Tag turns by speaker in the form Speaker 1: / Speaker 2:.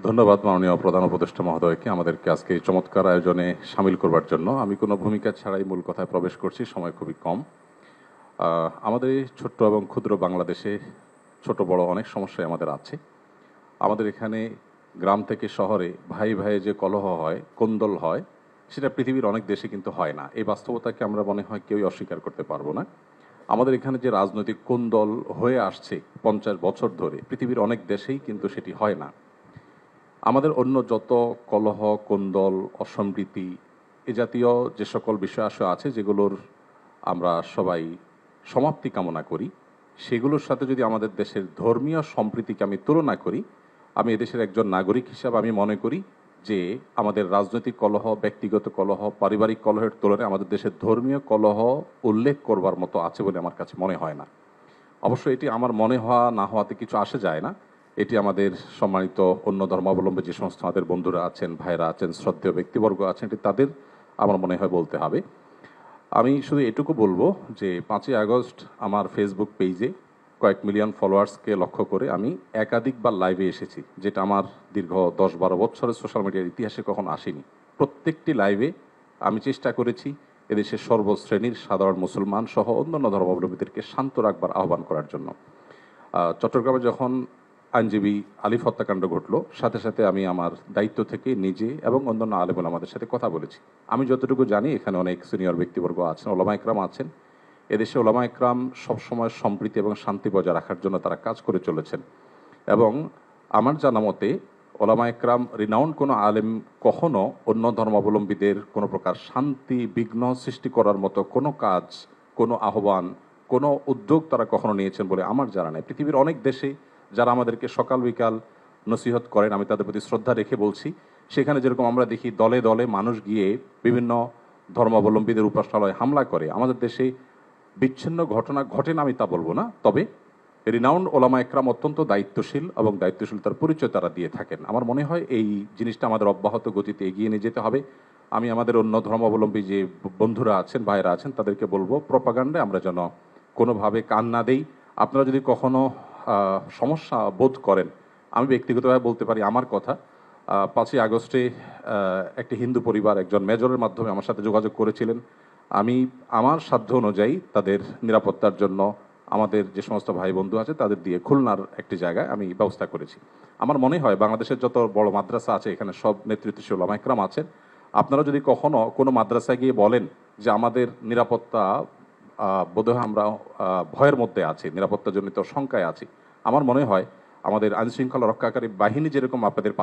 Speaker 1: ধন্যবাদ মাননীয় প্রধান উপদেষ্টা মহোদয়কে আমাদেরকে আজকে এই চমৎকার আয়োজনে সামিল করবার জন্য। আমি কোনো ভূমিকা ছাড়াই মূল কথায় প্রবেশ করছি, সময় খুবই কম। আমাদের এই ছোট্ট এবং ক্ষুদ্র বাংলাদেশে ছোট বড় অনেক সমস্যাই আমাদের আছে। আমাদের এখানে গ্রাম থেকে শহরে ভাই ভাইয়ে যে কলহ হয়, কোন্দল হয়, সেটা পৃথিবীর অনেক দেশে কিন্তু হয় না। এই বাস্তবতাকে আমরা মনে হয় কেউই অস্বীকার করতে পারবো না। আমাদের এখানে যে রাজনৈতিক কোন্দল হয়ে আসছে 50 বছর ধরে, পৃথিবীর অনেক দেশেই কিন্তু সেটি হয় না। আমাদের অন্য যত কলহ, কোন্দল, অসম্প্রীতি এ জাতীয় যে সকল বিষয় আশয় আছে যেগুলোর আমরা সবাই সমাপ্তি কামনা করি, সেগুলোর সাথে যদি আমাদের দেশের ধর্মীয় সম্প্রীতিকে আমি তুলনা করি, আমি এদেশের একজন নাগরিক হিসাবে আমি মনে করি যে আমাদের রাজনৈতিক কলহ, ব্যক্তিগত কলহ, পারিবারিক কলহের তুলনায় আমাদের দেশের ধর্মীয় কলহ উল্লেখ করবার মতো আছে বলে আমার কাছে মনে হয় না। অবশ্য এটি আমার মনে হওয়া না হওয়াতে কিছু আসে যায় না। এটি আমাদের সম্মানিত অন্য ধর্মাবলম্বী যে সমস্ত আমাদের বন্ধুরা আছেন, ভাইরা আছেন, শ্রদ্ধেয় ব্যক্তিবর্গ আছেন, এটি তাদের আমার মনে হয় বলতে হবে। আমি শুধু এটুকু বলবো যে 5ই আগস্ট আমার ফেসবুক পেজে কয়েক মিলিয়ন ফলোয়ার্সকে লক্ষ্য করে আমি একাধিকবার লাইভে এসেছি, যেটা আমার দীর্ঘ 10-12 বছরের সোশ্যাল মিডিয়ার ইতিহাসে কখনো আসেনি। প্রত্যেকটি লাইভে আমি চেষ্টা করেছি এদেশের সর্বশ্রেণীর সাধারণ মুসলমান সহ অন্যান্য ধর্মাবলম্বীদেরকে শান্ত রাখবার আহ্বান করার জন্য। চট্টগ্রামে যখন আইনজীবী আলিফ হত্যাকাণ্ড ঘটলো, সাথে সাথে আমি আমার দায়িত্ব থেকে নিজে এবং অন্যান্য আলেম ওলামাদের সাথে কথা বলেছি। আমি যতটুকু জানি এখানে অনেক সিনিয়র ব্যক্তিবর্গ আছেন, ওলামা একরাম আছেন। এদেশে ওলামা একরাম সবসময় সম্প্রীতি এবং শান্তি বজায় রাখার জন্য তারা কাজ করে চলেছেন। এবং আমার জানা মতে ওলামা একরাম রিনাউন্ড কোনো আলেম কখনো অন্য ধর্মাবলম্বীদের কোনো প্রকার শান্তি বিঘ্ন সৃষ্টি করার মতো কোনো কাজ, কোনো আহ্বান, কোনো উদ্যোগ তারা কখনো নিয়েছেন বলে আমার জানা নেই। পৃথিবীর অনেক দেশে যারা আমাদেরকে সকাল বিকাল নসিহত করেন, আমি তাদের প্রতি শ্রদ্ধা রেখে বলছি, সেখানে যেরকম আমরা দেখি দলে দলে মানুষ গিয়ে বিভিন্ন ধর্মাবলম্বীদের উপাসনালয়ে হামলা করে, আমাদের দেশে বিচ্ছিন্ন ঘটনা ঘটে না আমি তা বলবো না, তবে রিনাউন্ড ওলামা একরাম অত্যন্ত দায়িত্বশীল এবং দায়িত্বশীলতার পরিচয় তারা দিয়ে থাকেন। আমার মনে হয় এই জিনিসটা আমাদের অব্যাহত গতিতে এগিয়ে নিয়ে যেতে হবে। আমি আমাদের অন্য ধর্মাবলম্বী যে বন্ধুরা আছেন, ভাইরা আছেন, তাদেরকে বলবো প্রপাগান্ডায় আমরা যেন কোনোভাবে কান না দেই। আপনারা যদি কখনো সমস্যা বোধ করেন, আমি ব্যক্তিগতভাবে বলতে পারি আমার কথা। 5ই আগস্টে একটি হিন্দু পরিবার একজন মেজরের মাধ্যমে আমার সাথে যোগাযোগ করেছিলেন। আমি আমার সাধ্য অনুযায়ী তাদের নিরাপত্তার জন্য আমাদের যে সমস্ত ভাই বন্ধু আছে তাদের দিয়ে খুলনার একটি জায়গায় আমি ব্যবস্থা করেছি। আমার মনে হয় বাংলাদেশের যত বড় মাদ্রাসা আছে এখানে সব নেতৃত্বশীল ওলামা একরাম আছেন। আপনারা যদি কখনো কোনো মাদ্রাসায় গিয়ে বলেন যে আমাদের নিরাপত্তা বোধহয় আমরা ভয়ের মধ্যে আছি, নিরাপত্তাজনিত শঙ্কায় আছি, আমার মনে হয় আমাদের আইনশৃঙ্খলা রক্ষাকারী বাহিনী যেরকম আপনাদের